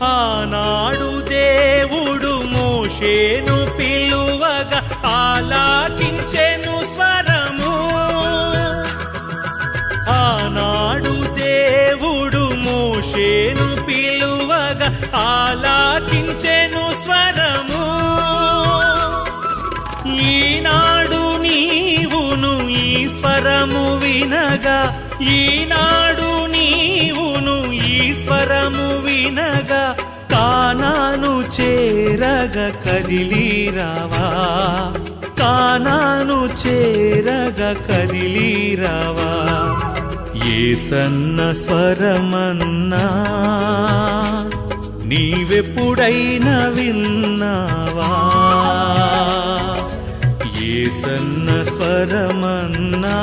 ఆనాడు దేవుడు మోషేను పిలువగా ఆలాకించెను స్వరము. ఆనాడు దేవుడు మోషేను పిలువగా ఆలాకించెను స్వరము. ఈనాడు నీవును ఈ స్వరము వినగా, ఈనాడు నీవును ఈ స్వరము వినగా, కానాను చేరగ కదిలిరావా, కానాను చేరగ కదిలిరావా. యేసన్న స్వరమన్నా నీవెప్పుడైనా విన్నావా? యేసన్న స్వరమన్నా